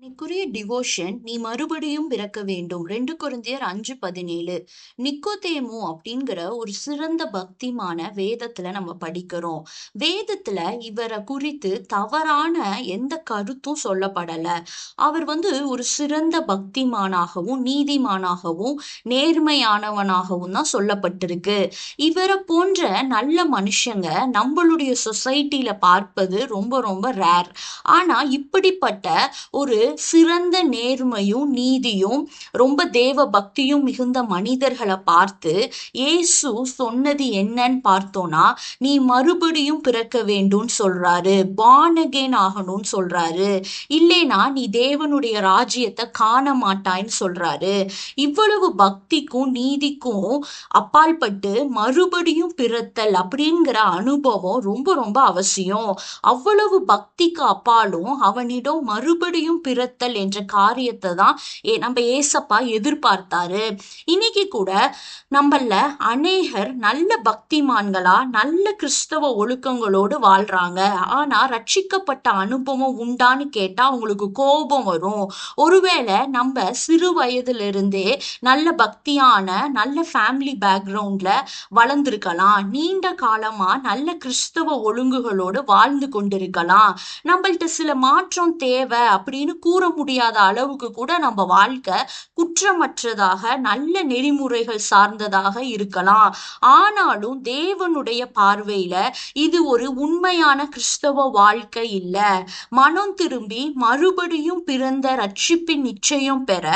இன்னைக்குரிய devotion நீ மறுபடியும் பிறக்க வேண்டும் 2 கொரிந்தியர் 5:17. நிக்கோதேமு அப்படிங்கிற ஒரு சிறந்த பக்திமான வேதத்துல நம்ம படிக்கிறோம். வேதத்துல இவரை குறித்து தவறான எந்த கருத்தும் சொல்லப்படல. அவர் ஒரு சிறந்த பக்திமானாகவும் நீதிமானாகவும் நேர்மையானவனாகவும் தான் சொல்லப்பட்டிருக்கு. இவரை போன்ற நல்ல மனுஷங்க நம்மளுடைய சொசைட்டில பார்ப்பது ரொம்ப ரொம்ப ரேர். ஆனா இப்படிப்பட்ட ஒரு சிறந்த நேர்மையும் நீதியும் ரொம்ப தேவ பக்தியும் மிகுந்த மனிதர்களை பார்த்து இயேசு சொன்னது என்னன்னு பார்த்தோம்னா, நீ மறுபடியும் பிறக்க வேண்டும்னு சொல்றாரு, born again ஆகணும்னு சொல்றாரு, இல்லைனா நீ தேவனுடைய ராஜ்யத்தை காண மாட்டாய்ன்னு சொல்றாரு. இவ்வளவு பக்திக்கும் நீதிக்கும் அப்பாற்பட்டு மறுபடியும் பிறத்தல் அப்படிங்கிற அனுபவம் ரொம்ப ரொம்ப அவசியம். அவ்வளவு பக்திக்கு அப்பாலும் அவனிடம் மறுபடியும் பிறத்தல் என்ற காரியத்தை தான் நம்ம ஏசப்பா எதிர்பார்த்தாரு. இன்னைக்கு கூட நம்மள அநேகர் நல்ல பக்திமான்களா நல்ல கிறிஸ்தவ ஒழுக்கங்களோடு வாழ்றாங்க. ஆனா ரட்சிக்கப்பட்ட அனுபவம் உண்டான்னு கேட்டா அவங்களுக்கு கோபம் வரும். ஒருவேளை நம்ம சிறு வயதுல இருந்தே நல்ல பக்தியான நல்ல ஃபேமிலி பேக்ரவுண்ட்ல வளர்ந்திருக்கலாம், நீண்ட காலமா நல்ல கிறிஸ்தவ ஒழுங்குகளோடு வாழ்ந்து கொண்டிருக்கலாம். நம்மள்ட்ட சில மாற்றம் தேவை அப்படின்னு கூற முடியாத அளவுக்கு கூட நம்ம வாழ்க்கை குற்றமற்றதாக நல்ல நெறிமுறைகள் சார்ந்ததாக இருக்கலாம். ஆனாலும் தேவனுடைய பார்வையில இது ஒரு உண்மையான கிறிஸ்தவ வாழ்க்கை இல்ல. மனம் திரும்பி மறுபடியும் பிறந்த ரட்சிப்பின் நிச்சயம் பெற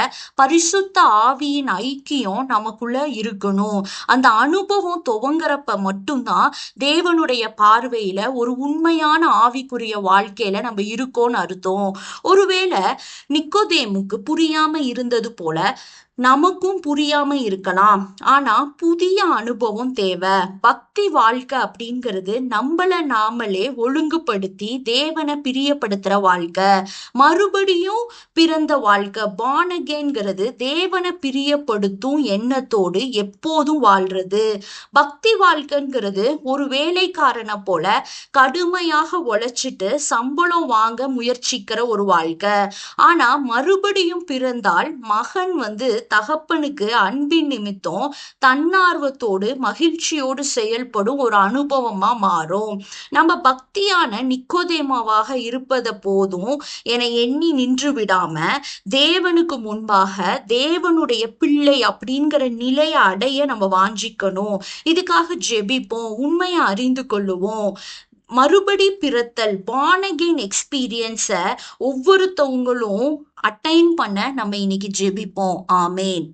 பரிசுத்த ஆவியின் ஐக்கியம் நமக்குள்ள இருக்கணும். அந்த அனுபவம் துவங்குறப்ப மட்டும்தான் தேவனுடைய பார்வையில ஒரு உண்மையான ஆவிக்குரிய வாழ்க்கையில நம்ம இருக்கோம்னு அர்த்தம். ஒருவேளை நிக்கோதேமுக்கு புரியாம இருந்தது போல நமக்கும் புரியாம இருக்கலாம். ஆனா புதிய அனுபவம் தேவை. பக்தி வாழ்க்கை அப்படிங்கிறது நம்மள நாமளே ஒழுங்குபடுத்தி தேவனை பிரியப்படுத்துற வாழ்க்கை. மறுபடியும் பிறந்த வாழ்க்கை born againங்கிறது தேவனை பிரியப்படுத்தும் எண்ணத்தோடு எப்போதும் வாழ்றது. பக்தி வாழ்க்கைங்கிறது ஒரு வேலைக்காரனை போல கடுமையாக உழைச்சிட்டு சம்பளம் வாங்க முயற்சிக்கிற ஒரு வாழ்க்கை. ஆனா மறுபடியும் பிறந்தால் மகன் தகப்பனுக்கு அன்பின் நிமித்தம் தன்னார்வத்தோடு மகிழ்ச்சியோடு செயல்படும் ஒரு அனுபவமா மாறும். நம்ம பக்தியான நிக்கோதேமாவாக இருப்பத போதும் என எண்ணி நின்று விடாம தேவனுக்கு முன்பாக தேவனுடைய பிள்ளை அப்படிங்கிற நிலையை அடைய நம்ம வாஞ்சிக்கணும். இதுக்காக ஜெபிப்போம், உண்மையை அறிந்து கொள்ளுவோம். மறுபடி பிறத்தல் born again எக்ஸ்பீரியன்ஸை ஒவ்வொருத்தவங்களும் அட்டைன் பண்ண நம்ம இன்னைக்கு ஜெபிப்போம். ஆமேன்.